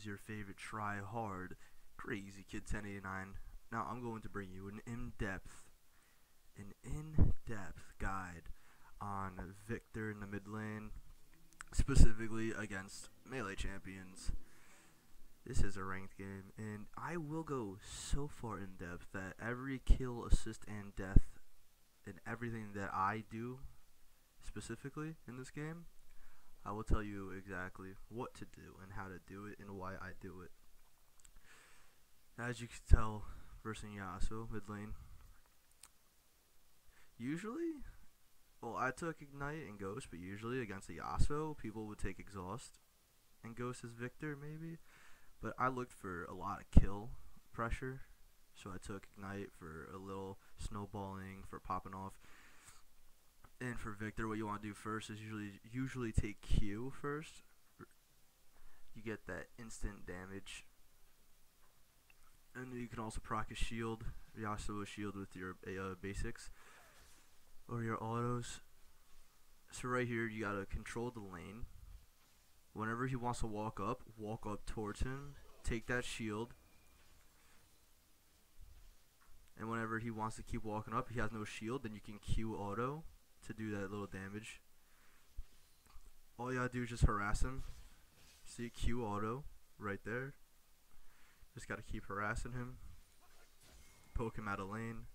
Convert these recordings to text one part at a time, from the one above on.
is your favorite try-hard, KrAzY Kid 1089. Now I'm going to bring you an in-depth guide on Viktor in the mid lane, specifically against melee champions. This is a ranked game, and I will go so far in depth that every kill, assist, and death, and everything that I do specifically in this game, I will tell you exactly what to do and how to do it and why I do it. As you can tell, versus Yasuo mid lane, usually, well, I took Ignite and Ghost, but usually against the Yasuo, people would take Exhaust and Ghost as Viktor maybe, but I looked for a lot of kill pressure, so I took Ignite for a little snowballing, for popping off. And for Viktor, what you want to do first is usually take Q first. You get that instant damage, and then you can also proc a shield. Yasuo a shield with your basics or your autos. So right here, you gotta control the lane. Whenever he wants to walk up towards him. Take that shield. And whenever he wants to keep walking up, he has no shield, then you can Q auto to do that little damage. All you gotta do is just harass him. See, Q auto right there. Just gotta keep harassing him. Poke him out of lane.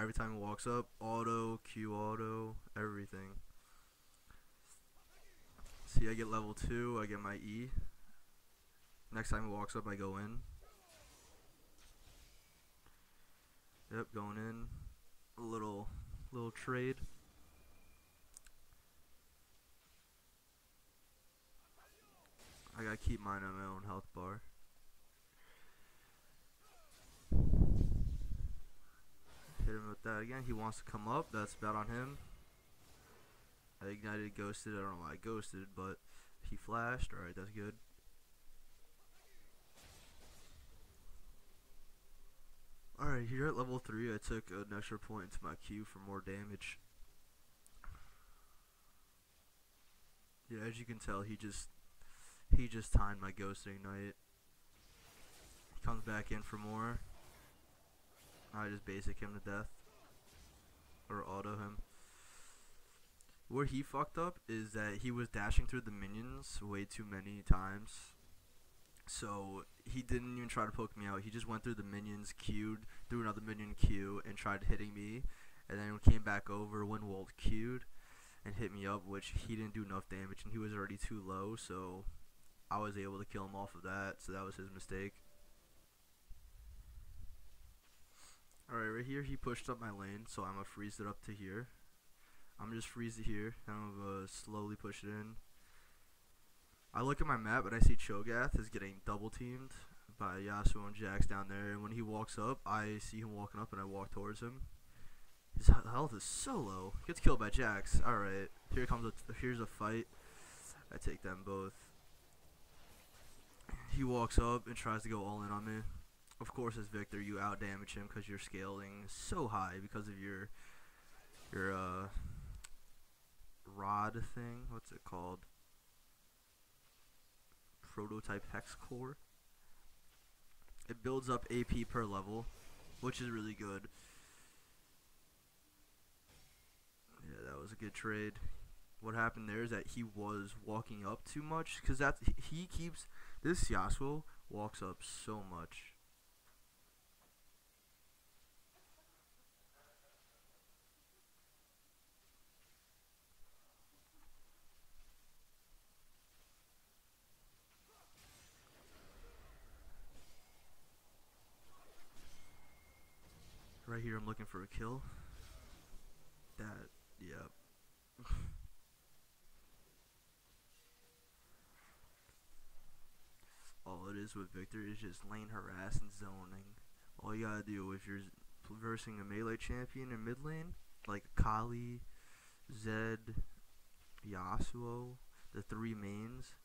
Every time he walks up, auto, Q auto, everything. See, I get level 2, I get my E. Next time he walks up, I go in. Yep, going in. A little trade. I gotta keep mine on my own health bar. Hit him with that again. He wants to come up. That's bad on him. I ignited, ghosted. I don't know why I ghosted, but he flashed. Alright, that's good. Alright, here at level 3, I took an extra point into my Q for more damage. Yeah, as you can tell, he just timed my ghost ignite. He comes back in for more. I just basic him to death. Or auto him. Where he fucked up is that he was dashing through the minions way too many times. So he didn't even try to poke me out. He just went through the minions, Q'd, threw another minion Q, and tried hitting me. And then came back over when Walt Q'd and hit me up, which he didn't do enough damage, and he was already too low, so I was able to kill him off of that, so that was his mistake. Alright, right here he pushed up my lane, so I'm gonna freeze it up to here. I'm gonna just freeze it here, and I'm gonna slowly push it in. I look at my map, and I see Cho'Gath is getting double teamed by Yasuo and Jax down there, and when he walks up, I see him walking up, and I walk towards him. His health is so low. Gets killed by Jax. Alright, here's a fight. I take them both. He walks up and tries to go all in on me. Of course, as Viktor, you out damage him because you're scaling so high because of your rod thing. What's it called? Prototype hex core. It builds up AP per level, which is really good. Yeah, that was a good trade. What happened there is that he was walking up too much, because this Yasuo walks up so much. Right here I'm looking for a kill. Yep. All it is with Viktor is just lane harass and zoning. All you gotta do if you're versing a melee champion in mid lane, like Kali, Zed, Yasuo, the 3 mains,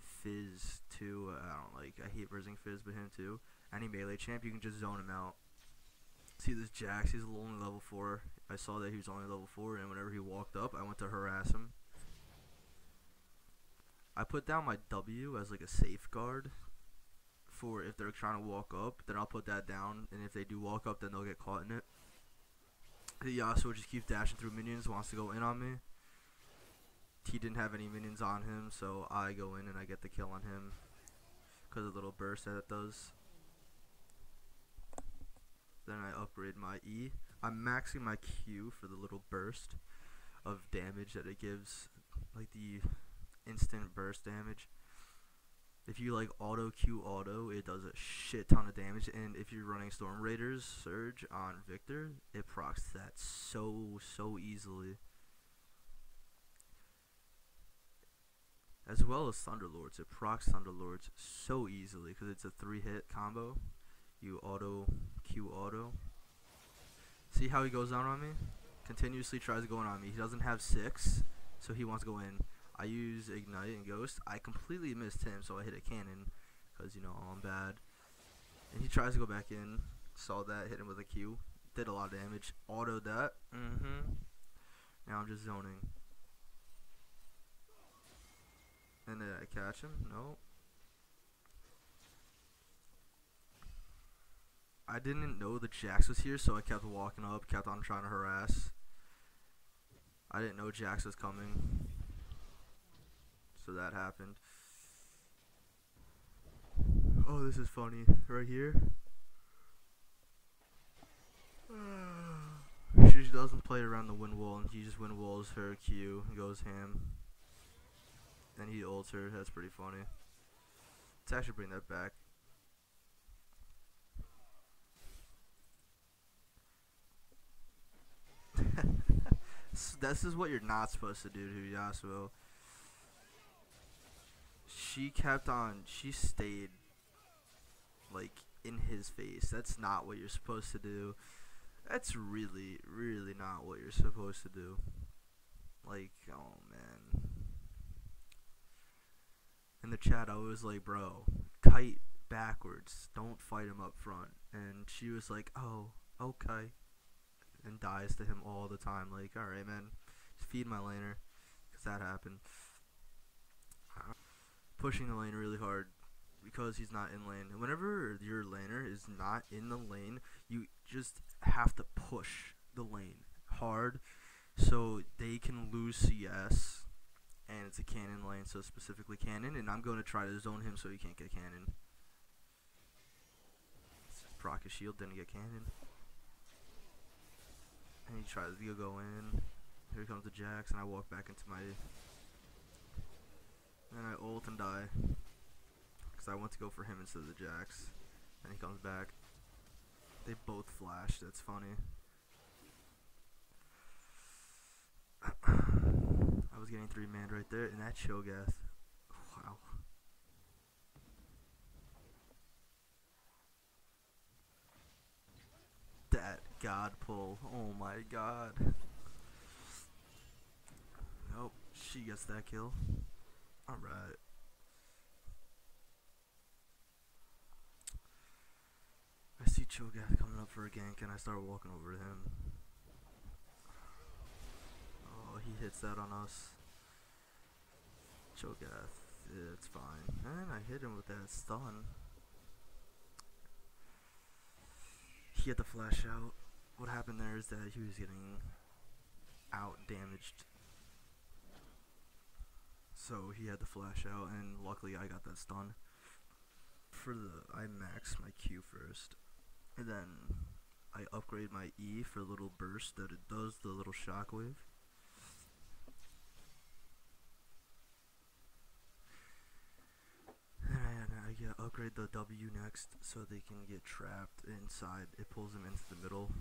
Fizz too. I hate versing Fizz, but him too. Any melee champ, you can just zone him out. See this Jax, he's only level 4. I saw that he was only level 4, and whenever he walked up, I went to harass him. I put down my W as like a safeguard for if they're trying to walk up, then I'll put that down, and if they do walk up, then they'll get caught in it. The Yasuo just keeps dashing through minions, wants to go in on me. He didn't have any minions on him, so I go in and I get the kill on him because of the little burst that it does. Then I upgrade my E. I'm maxing my Q for the little burst of damage that it gives, like the instant burst damage. If you like auto Q auto, it does a shit ton of damage, and if you're running Storm Raiders Surge on Viktor, it procs that so easily. As well as Thunderlords, it procs Thunderlords so easily because it's a 3-hit combo. You auto Q auto. See how he goes down on me? Continuously tries going on me. He doesn't have 6, so he wants to go in. I use Ignite and Ghost. I completely missed him, so I hit a cannon because, you know, I'm bad. And he tries to go back in. Saw that, hit him with a Q. Did a lot of damage. Autoed that. Now I'm just zoning. And did I catch him? No. I didn't know the Jax was here, so I kept walking up, kept on trying to harass. I didn't know Jax was coming. So that happened. Oh, this is funny. Right here. She doesn't play around the wind wall, and he just wind walls her Q and goes ham. Then he ults her. That's pretty funny. Let's actually bring that back. This is what you're not supposed to do to Yasuo. She kept on, she stayed like in his face. That's not what you're supposed to do. That's really not what you're supposed to do. Like, oh man. In the chat I was like, bro, kite backwards, don't fight him up front. And she was like, oh, okay. And dies to him all the time. Like, alright man, just feed my laner, because that happened. Pushing the lane really hard because he's not in lane. And whenever your laner is not in the lane, you just have to push the lane hard so they can lose CS. And it's a cannon lane, so specifically cannon. And I'm going to try to zone him so he can't get cannon. Proc his shield, didn't get cannon. And he tries to go in. Here comes the Jax, and I walk back into my... And I ult and die. Because I want to go for him instead of the Jax. And he comes back. They both flashed, that's funny. I was getting 3-man right there, and that Cho'Gath. Wow. That god pull. Oh my god. Nope, she gets that kill. Alright. I see Cho'Gath coming up for a gank, and I start walking over to him. Oh, he hits that on us. Cho'Gath, it's fine. And I hit him with that stun. He had to flash out. What happened there is that he was getting out damaged. So he had to flash out, and luckily I got that stun. I max my Q first, and then I upgrade my E for a little burst that it does the little shockwave. And I upgrade the W next so they can get trapped inside. It pulls them into the middle.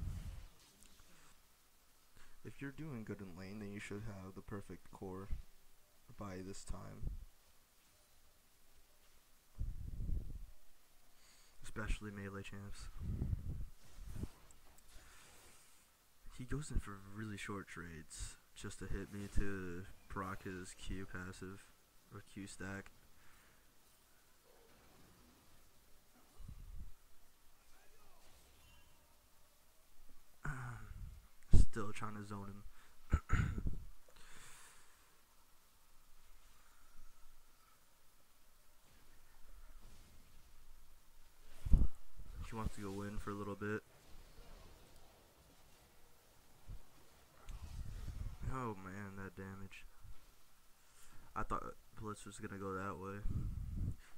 If you're doing good in lane, then you should have the perfect core by this time. Especially melee champs. He goes in for really short trades just to hit me to proc his Q passive or Q stack. Still trying to zone him. She wants to go in for a little bit. Oh man, that damage. I thought Blitz was gonna go that way.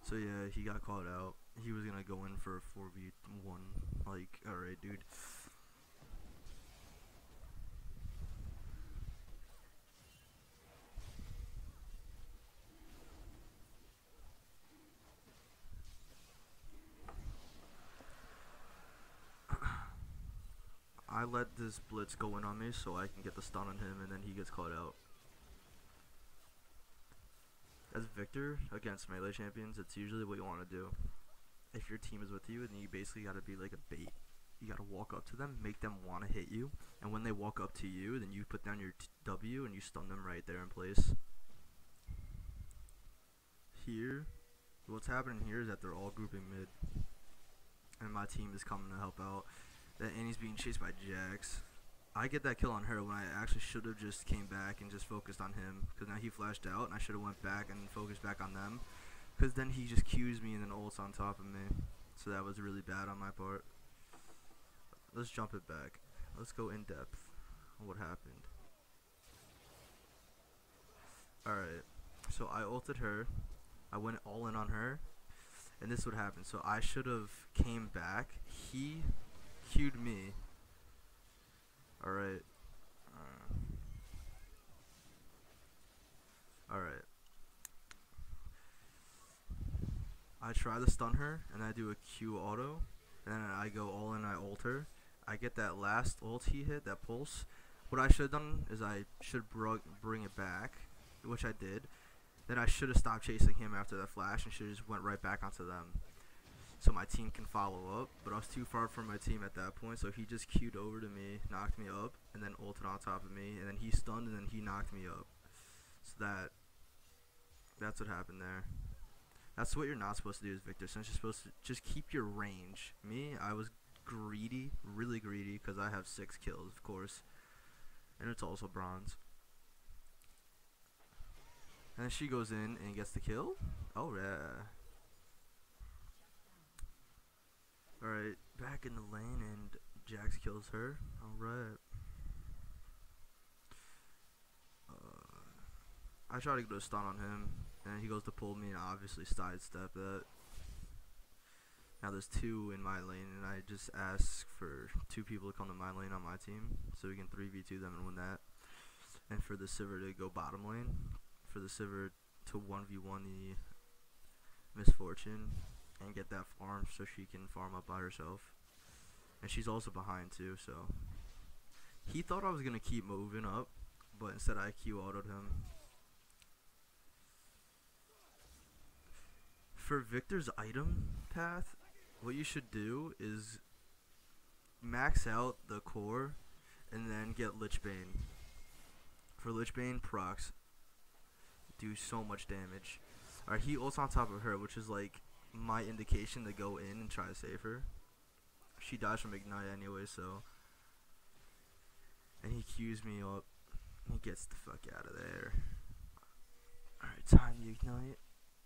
So yeah, he got caught out. He was gonna go in for a 4v1. Like, alright, dude. I let this Blitz go in on me so I can get the stun on him, and then he gets caught out. As Viktor against melee champions, it's usually what you want to do. If your team is with you, then you basically gotta be like a bait. You gotta walk up to them, make them want to hit you, and when they walk up to you, then you put down your W and you stun them right there in place. Here, what's happening here is that they're all grouping mid, and my team is coming to help out. That Annie's being chased by Jax. I get that kill on her when I actually should have just came back and just focused on him, because now he flashed out and I should have went back and focused back on them, because then he just Qs me and then ults on top of me. So that was really bad on my part. Let's jump it back. Let's go in depth on what happened. Alright, so I ulted her. I went all in on her, and this would happen. So I should have came back. He Q'd me. Alright. Alright. I try to stun her, and I do a Q auto, and then I go all in, I ult her. I get that last ult he hit, that pulse. What I should have done is I should bring it back, which I did. Then I should have stopped chasing him after that flash and should have just went right back onto them, so my team can follow up. But I was too far from my team at that point, so he just queued over to me, knocked me up, and then ulted on top of me, and then he stunned, and then he knocked me up. So that's what happened there. That's what you're not supposed to do as Viktor, since you're supposed to just keep your range. Me, I was greedy, really greedy, because I have 6 kills, of course, and it's also bronze. And then she goes in and gets the kill. Oh yeah. Alright, back in the lane, and Jax kills her. Alright. I try to get a stun on him, and he goes to pull me, and obviously sidestep that. Now there's 2 in my lane, and I just ask for 2 people to come to my lane on my team, so we can 3v2 them and win that. And for the Sivir to go bottom lane, for the Sivir to 1v1 the Misfortune, and get that farm so she can farm up by herself. And she's also behind too, so he thought I was gonna keep moving up, but instead I Q auto'd him. For Viktor's item path, what you should do is max out the core and then get Lichbane. For Lichbane, procs do so much damage. Alright, he ults on top of her, which is like my indication to go in and try to save her. She dies from Ignite anyway, so. And he Qs me up. He gets the fuck out of there. Alright, time the Ignite.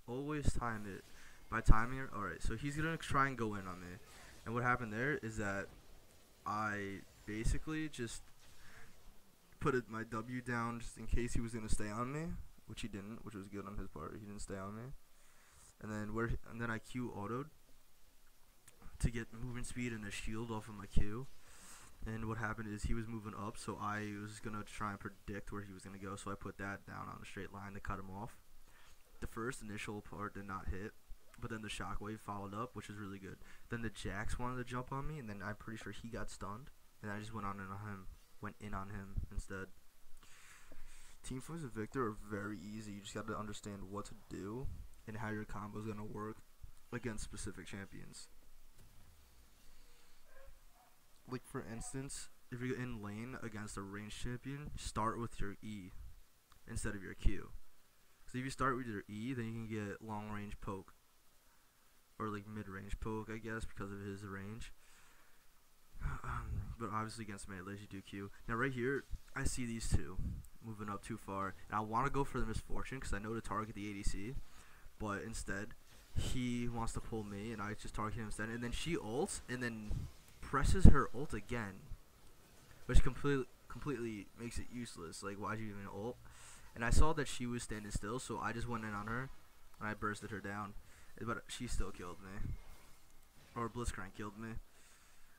Always time it. By timing it, alright, so he's gonna try and go in on me. And what happened there is that I basically just put my W down just in case he was gonna stay on me, which he didn't, which was good on his part. He didn't stay on me. And then I Q auto'd to get movement speed and a shield off of my Q. And what happened is he was moving up, so I was gonna try and predict where he was gonna go, so I put that down on a straight line to cut him off. The first initial part did not hit, but then the shockwave followed up, which was really good. Then the Jax wanted to jump on me, and then I'm pretty sure he got stunned, and I just went in on him instead. Team fights with Viktor are very easy. You just got to understand what to do and how your combo is gonna work against specific champions. Like for instance, if you're in lane against a ranged champion, start with your E instead of your Q. So if you start with your E, then you can get long range poke, or like mid range poke, I guess, because of his range. But obviously against melee, you do Q. Now right here, I see these 2 moving up too far, and I want to go for the Misfortune because I know to target the ADC, but instead he wants to pull me, and I just target him instead. And then she ults, and then presses her ult again, which completely makes it useless. Like, why'd you even ult? And I saw that she was standing still, so I just went in on her, and I bursted her down. But she still killed me, or Blitzcrank killed me.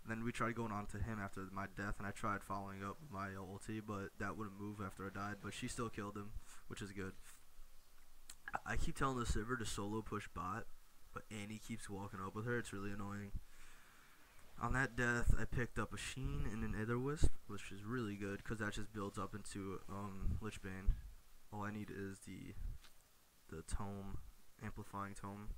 And then we tried going on to him after my death, and I tried following up my ulti, but that wouldn't move after I died. But she still killed him, which is good. I keep telling the Sivir to solo push bot, but Annie keeps walking up with her. It's really annoying. On that death, I picked up a Sheen and an Aetherwisp, which is really good because that just builds up into Lichbane. All I need is the tome, amplifying tome.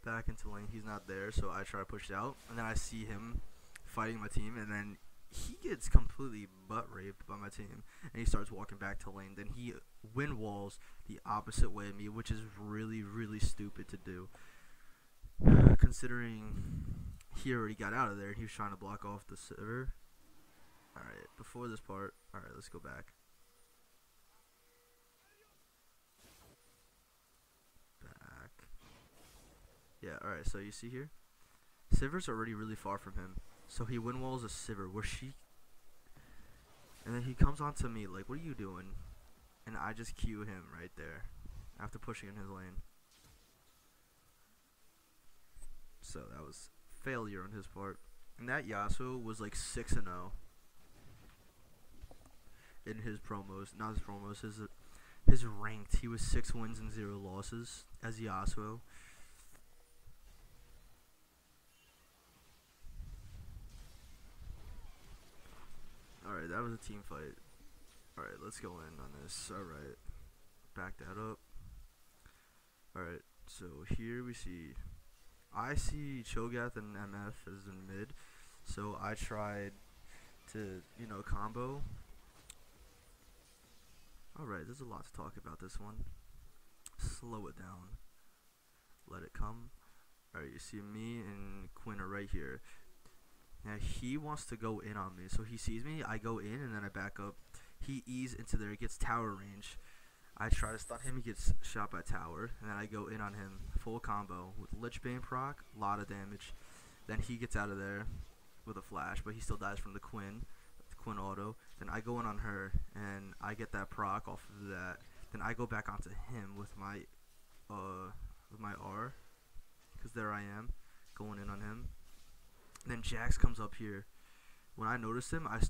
Back into lane, he's not there, so I try to push out, and then I see him fighting my team, and then he gets completely butt raped by my team, and he starts walking back to lane. Then he wind walls the opposite way of me, which is really stupid to do, considering he already got out of there and he was trying to block off the Sivir. Alright, before this part, alright, let's go back. Yeah, alright, so you see here, Sivir's already really far from him, so he wind walls a Sivir where she, and then he comes on to me like, what are you doing? And I just Q him right there after pushing in his lane. So that was failure on his part. And that Yasuo was like 6-0 in his promos, not his promos, his ranked. He was 6 wins and 0 losses as Yasuo. Alright, that was a team fight. Alright, let's go in on this. Alright, back that up. Alright, so here we see, I see Cho'Gath and MF as in mid, so I tried to, combo. Alright, there's a lot to talk about this one. Slow it down. Let it come. Alright, you see me and Quinn are right here. Now he wants to go in on me, so he sees me, I go in, and then I back up. He E's into there, gets tower range. I try to stun him, he gets shot by tower, and then I go in on him, full combo, with Lichbane proc, lot of damage. Then he gets out of there with a flash, but he still dies from the Quinn auto. Then I go in on her, and I get that proc off of that. Then I go back onto him with my R, because there I am, going in on him. Then Jax comes up here. When I noticed him, I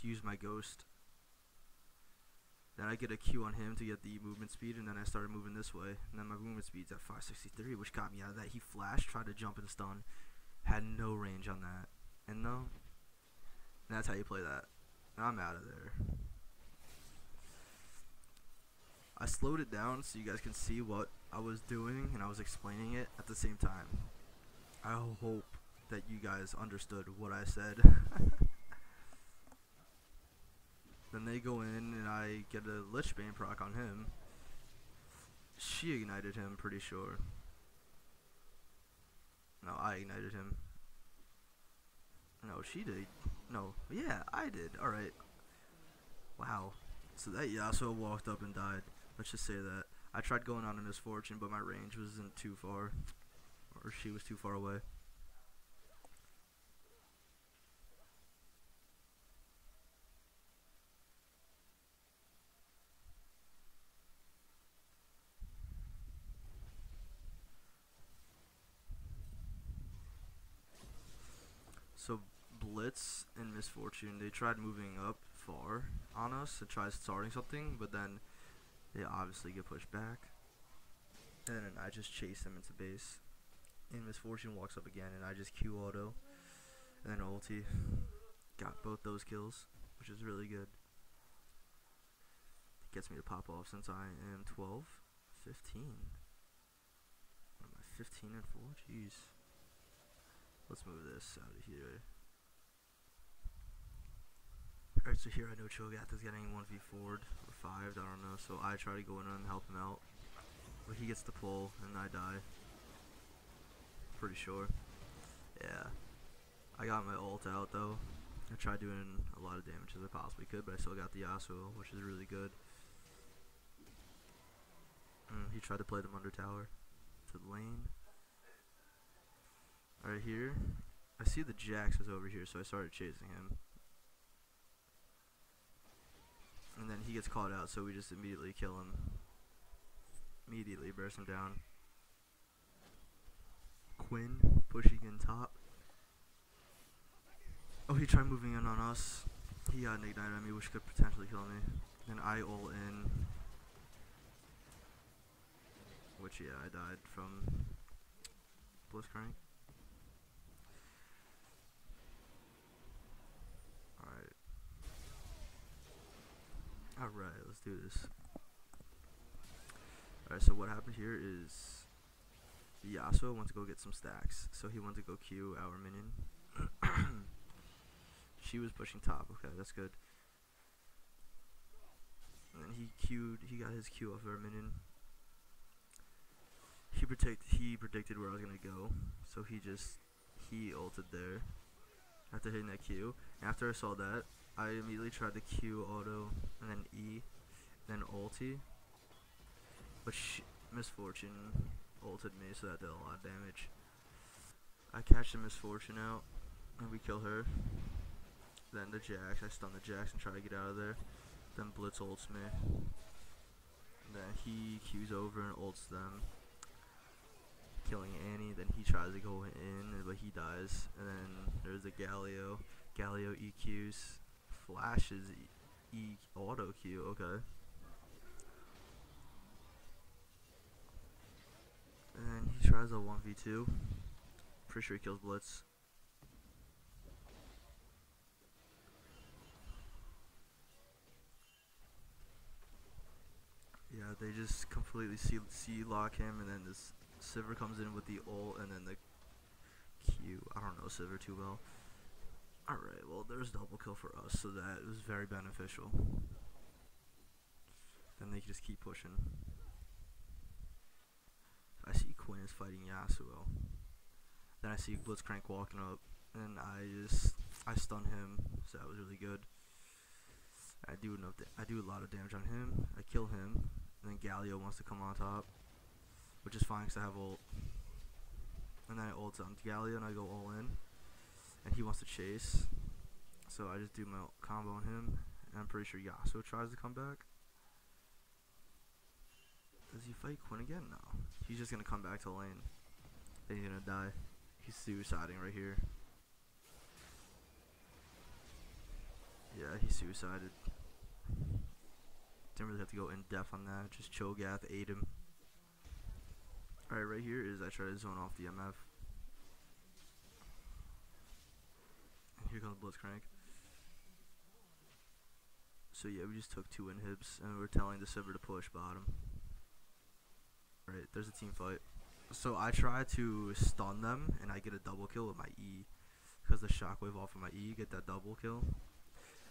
used my ghost. Then I get a Q on him to get the movement speed, and then I started moving this way. And then my movement speed's at 563, which got me out of that. He flashed, tried to jump and stun. Had no range on that. And that's how you play that. And I'm out of there. I slowed it down so you guys can see what I was doing, and I was explaining it at the same time. I hope that you guys understood what I said. Then they go in, and I get a Lichbane proc on him. She ignited him, pretty sure. No, I ignited him. No, she did. No, yeah, I did. Alright. Wow. So that Yasuo walked up and died. Let's just say that. I tried going on a Misfortune, but my range wasn't too far. Or she was too far away. So Blitz and Misfortune, they tried moving up far on us and tried starting something, but then they obviously get pushed back. And then I just chase them into base. And Misfortune walks up again, and I just Q auto. And then ulti. Got both those kills, which is really good. Gets me to pop off since I am 12, 15. What am I, 15 and 4? Jeez. Let's move this out of here. Alright, so here I know Cho'Gath is getting 1v4'd or 5'd, I don't know. So I try to go in and help him out. But he gets the pull and I die. Pretty sure. Yeah. I got my ult out though. I tried doing a lot of damage as I possibly could, but I still got the Yasuo, which is really good. He tried to play them under tower to the lane. Alright, here. I see the Jax was over here, so I started chasing him. And then he gets caught out, so we just immediately kill him. Immediately burst him down. Quinn pushing in top. Oh, he tried moving in on us. He got an ignite on me, which could potentially kill me. Then I ult in. Which, yeah, I died from Blitzcrank. Alright. Alright, let's do this. Alright, so what happened here is Yasuo went to go get some stacks. So he went to go Q our minion. She was pushing top. Okay, that's good. And then he got his Q off our minion. He predicted where I was gonna go, so he ulted there after hitting that Q. And after I saw that, I immediately tried the Q auto and then E, then ulti. But Misfortune ulted me, so that did a lot of damage. I catch the Misfortune out, and we kill her. Then the Jax, I stun the Jax and try to get out of there. Then Blitz ults me. Then he Qs over and ults them, killing Annie. Then he tries to go in, but he dies. And then there's the Galio. Galio EQs, flashes E auto Q. Okay. And then he tries a 1v2. Pretty sure he kills Blitz. Yeah, they just completely C-lock him, and then this Sivir comes in with the ult, and then the Q. I don't know Sivir too well. Alright, well, there's double kill for us, so that was very beneficial. Then they can just keep pushing. I see Quinn is fighting Yasuo. Then I see Blitzcrank walking up, and I stun him, so that was really good. I do a lot of damage on him. I kill him, and then Galio wants to come on top, which is fine because I have ult. And then I ult on Galio, and I go all in, and he wants to chase, so I just do my combo on him, and I'm pretty sure Yasuo tries to come back. Does he fight Quinn again? No. He's just gonna come back to lane. Then he's gonna die. He's suiciding right here. Yeah, he suicided. Didn't really have to go in depth on that. Just Cho'Gath ate him. Alright, right here is I try to zone off the MF. And here comes Blitzcrank. So yeah, we just took 2 inhibs, and we're telling the Sivir to push bottom. Alright, there's a team fight. So I try to stun them, and I get a double kill with my E. Because the shockwave off of my E, get that double kill.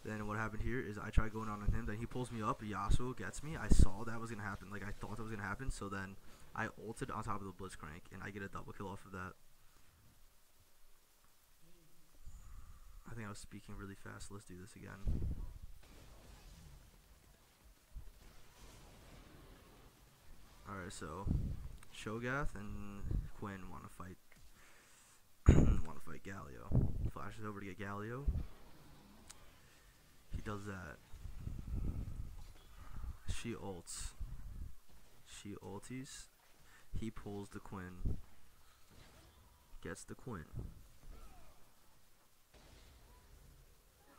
Then what happened here is I try going on him, then he pulls me up, Yasuo gets me. I saw that was going to happen, like I thought that was going to happen, so then I ulted on top of the Blitzcrank, and I get a double kill off of that. I think I was speaking really fast, let's do this again. Alright, so Cho'Gath and Quinn want to fight Galio. Flashes over to get Galio. He does that. She ults. She ulties. He pulls the Quinn. Gets the Quinn.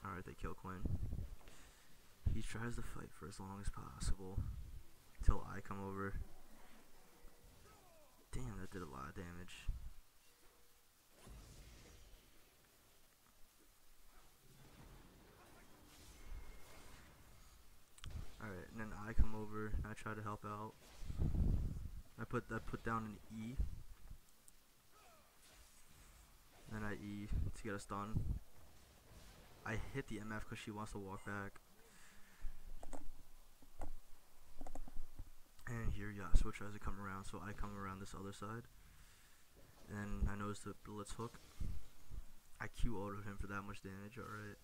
Alright, they kill Quinn. He tries to fight for as long as possible until I come over. Damn, that did a lot of damage. Alright, and then I come over and I try to help out. I put down an E. Then I E to get a stun. I hit the MF because she wants to walk back. And here Yasuo tries to come around, so I come around this other side. And I notice the Blitz hook. I Q autoed him for that much damage, alright.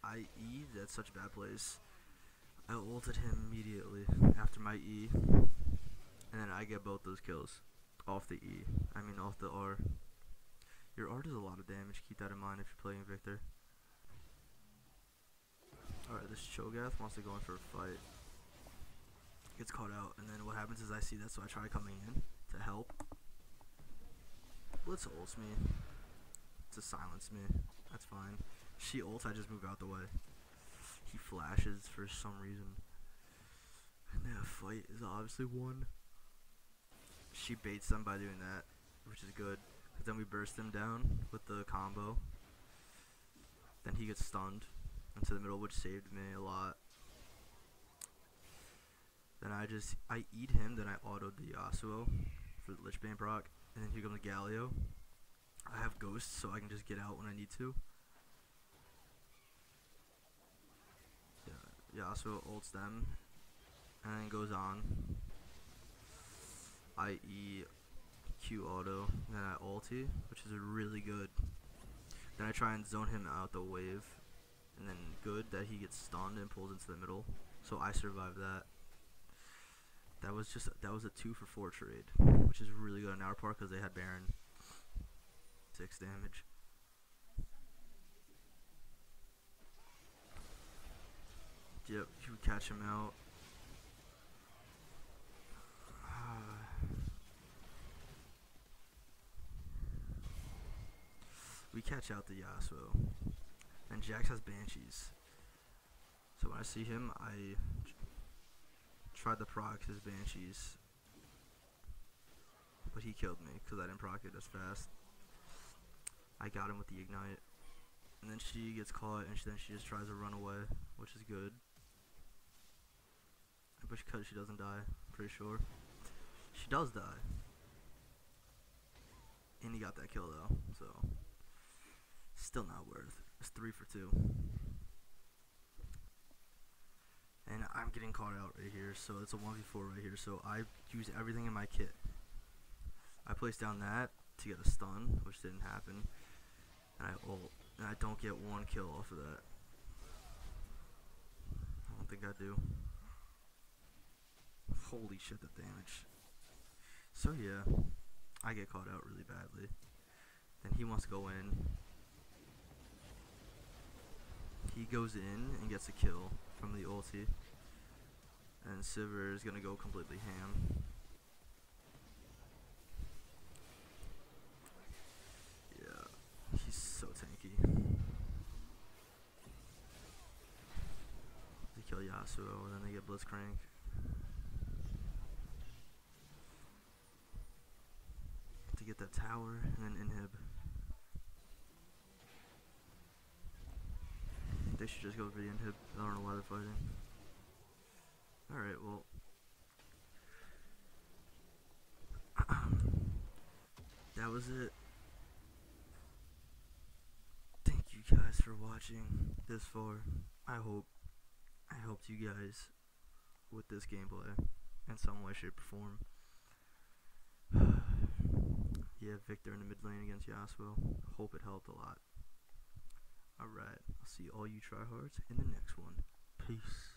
I E, that's such a bad place. I ulted him immediately after my E. and then I get both those kills off the E. I mean off the R. Your R does a lot of damage. Keep that in mind if you're playing Viktor. Alright, this Cho'Gath wants to go in for a fight. Gets caught out, and then what happens is I see that, so I try coming in to help. Blitz ults me to silence me. That's fine. She ults, I just move out the way. He flashes for some reason. And that fight is obviously won. She baits them by doing that, which is good. But then we burst him down with the combo. Then he gets stunned into the middle, which saved me a lot. Then I eat him, then I autoed the Yasuo for the Lich Bane proc. And then here comes the Galio. I have Ghosts, so I can just get out when I need to. Yeah, Yasuo ults them, and then goes on. I E Q auto, and then I ulti, which is really good. Then I try and zone him out the wave, and then good that he gets stunned and pulls into the middle. So I survived that. That was a 2 for 4 trade, which is really good on our part because they had Baron. 6 damage. Yep, you catch him out. We catch out the Yasuo. And Jax has Banshees. So when I see him, I tried to proc his Banshees. But he killed me because I didn't proc it as fast. I got him with the Ignite. And then she gets caught, and then she just tries to run away, which is good. But because she doesn't die, pretty sure. She does die. And he got that kill though, so still not worth. It's 3 for 2. And I'm getting caught out right here, so it's a 1v4 right here. So I use everything in my kit. I place down that to get a stun, which didn't happen. And I ult, and I don't get 1 kill off of that. I don't think I do. Holy shit, the damage. So yeah, I get caught out really badly. Then he wants to go in. He goes in and gets a kill from the ulti. And Sivir is gonna go completely ham. Yeah, he's so tanky. They kill Yasuo and then they get Blitzcrank. To get that tower and then inhib. They should just go for the inhib. I don't know why they're fighting. Alright, well. That was it. Thank you guys for watching this far. I helped you guys with this gameplay in some way, shape, or form. Yeah, Viktor in the mid lane against Yasuo. Hope it helped a lot. Alright, I'll see all you tryhards in the next one. Peace.